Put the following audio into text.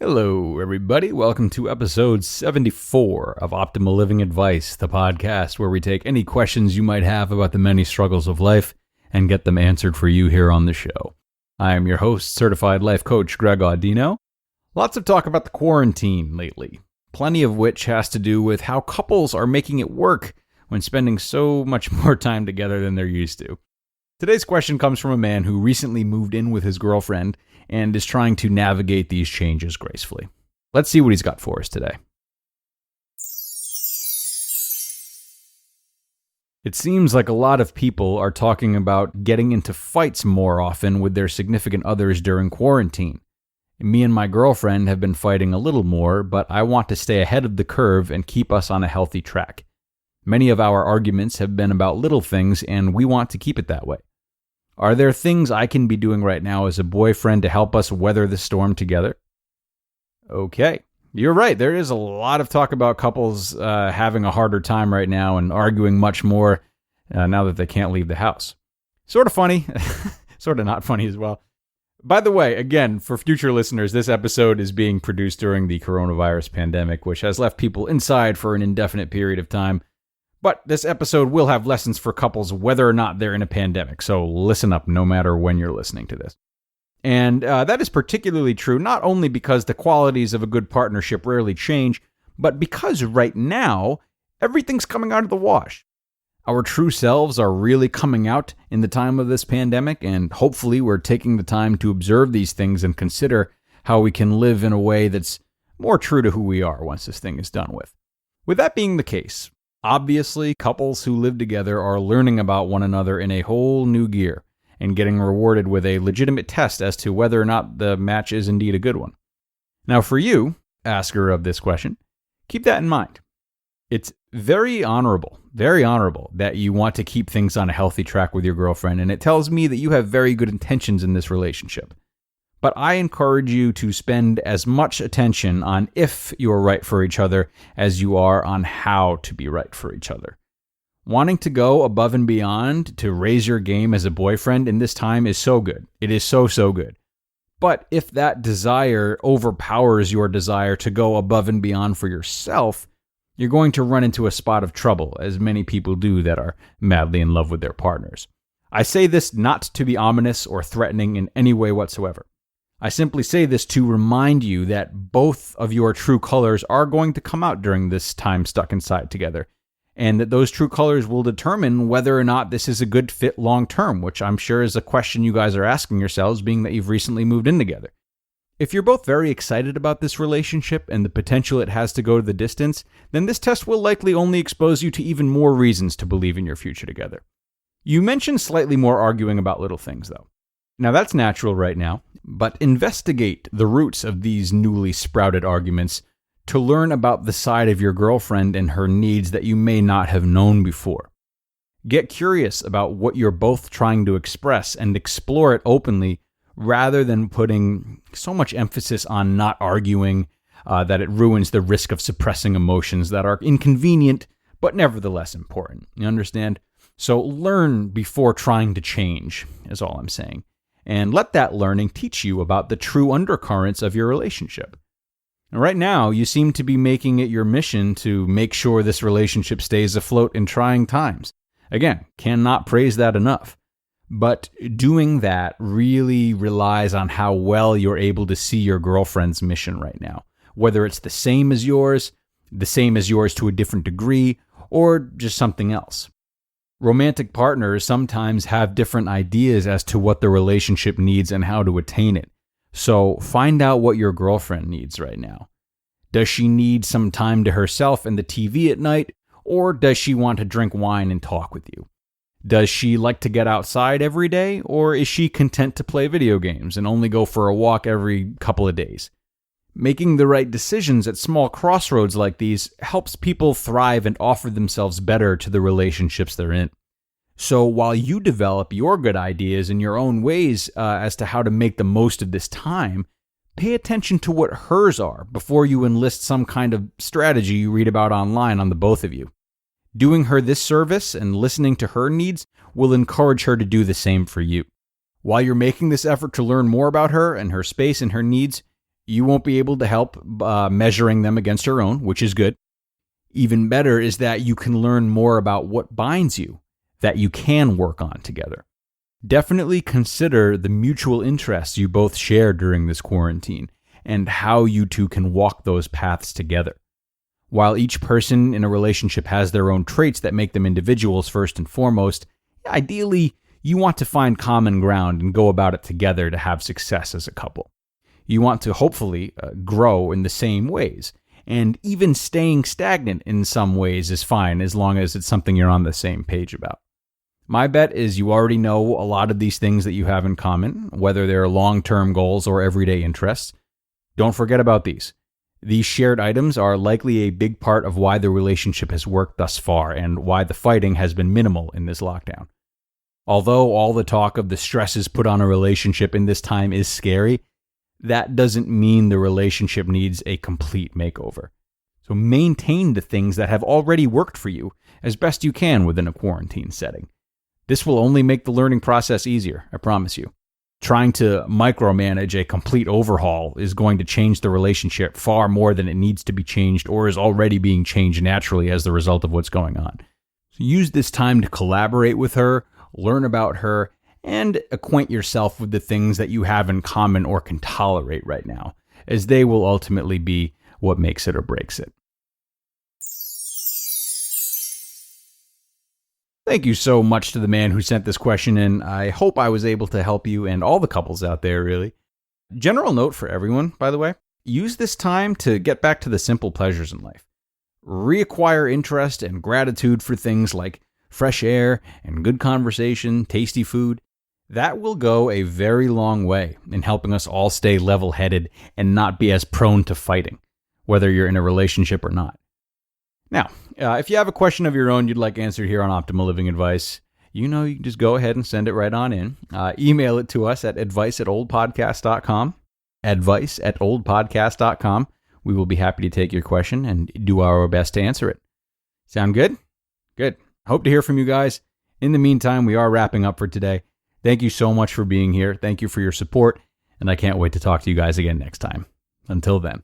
Hello, everybody. Welcome to episode 74 of Optimal Living Advice, the podcast where we take any questions you might have about the many struggles of life and get them answered for you here on the show. I am your host, certified life coach Greg Audino. Lots of talk about the quarantine lately, plenty of which has to do with how couples are making it work when spending so much more time together than they're used to. Today's question comes from a man who recently moved in with his girlfriend and is trying to navigate these changes gracefully. Let's see what he's got for us today. It seems like a lot of people are talking about getting into fights more often with their significant others during quarantine. Me and my girlfriend have been fighting a little more, but I want to stay ahead of the curve and keep us on a healthy track. Many of our arguments have been about little things, and we want to keep it that way. Are there things I can be doing right now as a boyfriend to help us weather the storm together? Okay, you're right. There is a lot of talk about couples having a harder time right now and arguing much more now that they can't leave the house. Sort of funny, sort of not funny as well. By the way, again, for future listeners, this episode is being produced during the coronavirus pandemic, which has left people inside for an indefinite period of time. But this episode will have lessons for couples whether or not they're in a pandemic, so listen up no matter when you're listening to this. And that is particularly true not only because the qualities of a good partnership rarely change, but because right now, everything's coming out of the wash. Our true selves are really coming out in the time of this pandemic, and hopefully we're taking the time to observe these things and consider how we can live in a way that's more true to who we are once this thing is done with. With that being the case, obviously, couples who live together are learning about one another in a whole new gear and getting rewarded with a legitimate test as to whether or not the match is indeed a good one. Now, for you, asker of this question, keep that in mind. It's very honorable that you want to keep things on a healthy track with your girlfriend, and it tells me that you have very good intentions in this relationship. But I encourage you to spend as much attention on if you are right for each other as you are on how to be right for each other. Wanting to go above and beyond to raise your game as a boyfriend in this time is so good. It is so good. But if that desire overpowers your desire to go above and beyond for yourself, you're going to run into a spot of trouble, as many people do that are madly in love with their partners. I say this not to be ominous or threatening in any way whatsoever. I simply say this to remind you that both of your true colors are going to come out during this time stuck inside together, and that those true colors will determine whether or not this is a good fit long term, which I'm sure is a question you guys are asking yourselves, being that you've recently moved in together. If you're both very excited about this relationship and the potential it has to go the distance, then this test will likely only expose you to even more reasons to believe in your future together. You mentioned slightly more arguing about little things, though. Now, that's natural right now, but investigate the roots of these newly sprouted arguments to learn about the side of your girlfriend and her needs that you may not have known before. Get curious about what you're both trying to express and explore it openly rather than putting so much emphasis on not arguing that it ruins the risk of suppressing emotions that are inconvenient but nevertheless important. You understand? So learn before trying to change, is all I'm saying. And let that learning teach you about the true undercurrents of your relationship. And right now, you seem to be making it your mission to make sure this relationship stays afloat in trying times. Again, cannot praise that enough. But doing that really relies on how well you're able to see your girlfriend's mission right now, whether it's the same as yours to a different degree, or just something else. Romantic partners sometimes have different ideas as to what the relationship needs and how to attain it. So find out what your girlfriend needs right now. Does she need some time to herself and the TV at night, or does she want to drink wine and talk with you? Does she like to get outside every day, or is she content to play video games and only go for a walk every couple of days? Making the right decisions at small crossroads like these helps people thrive and offer themselves better to the relationships they're in. So while you develop your good ideas in your own ways as to how to make the most of this time, pay attention to what hers are before you enlist some kind of strategy you read about online on the both of you. Doing her this service and listening to her needs will encourage her to do the same for you. While you're making this effort to learn more about her and her space and her needs, You won't be able to help measuring them against her own, which is good. Even better is that you can learn more about what binds you that you can work on together. Definitely consider the mutual interests you both share during this quarantine and how you two can walk those paths together. While each person in a relationship has their own traits that make them individuals first and foremost, ideally, you want to find common ground and go about it together to have success as a couple. You want to hopefully grow in the same ways, and even staying stagnant in some ways is fine as long as it's something you're on the same page about. My bet is you already know a lot of these things that you have in common, whether they're long-term goals or everyday interests. Don't forget about these. These shared items are likely a big part of why the relationship has worked thus far and why the fighting has been minimal in this lockdown. Although all the talk of the stresses put on a relationship in this time is scary, that doesn't mean the relationship needs a complete makeover. So maintain the things that have already worked for you as best you can within a quarantine setting. This will only make the learning process easier, I promise you. Trying to micromanage a complete overhaul is going to change the relationship far more than it needs to be changed or is already being changed naturally as the result of what's going on. So use this time to collaborate with her, learn about her, and acquaint yourself with the things that you have in common or can tolerate right now, as they will ultimately be what makes it or breaks it. Thank you so much to the man who sent this question in. I hope I was able to help you and all the couples out there, really. General note for everyone, by the way, use this time to get back to the simple pleasures in life. Reacquire interest and gratitude for things like fresh air and good conversation, tasty food. That will go a very long way in helping us all stay level-headed and not be as prone to fighting, whether you're in a relationship or not. Now, if you have a question of your own you'd like answered here on Optimal Living Advice, you can just go ahead and send it right on in. Email it to us at advice@oldpodcast.com, advice@oldpodcast.com. We will be happy to take your question and do our best to answer it. Sound good? Good. Hope to hear from you guys. In the meantime, we are wrapping up for today. Thank you so much for being here. Thank you for your support, and I can't wait to talk to you guys again next time. Until then.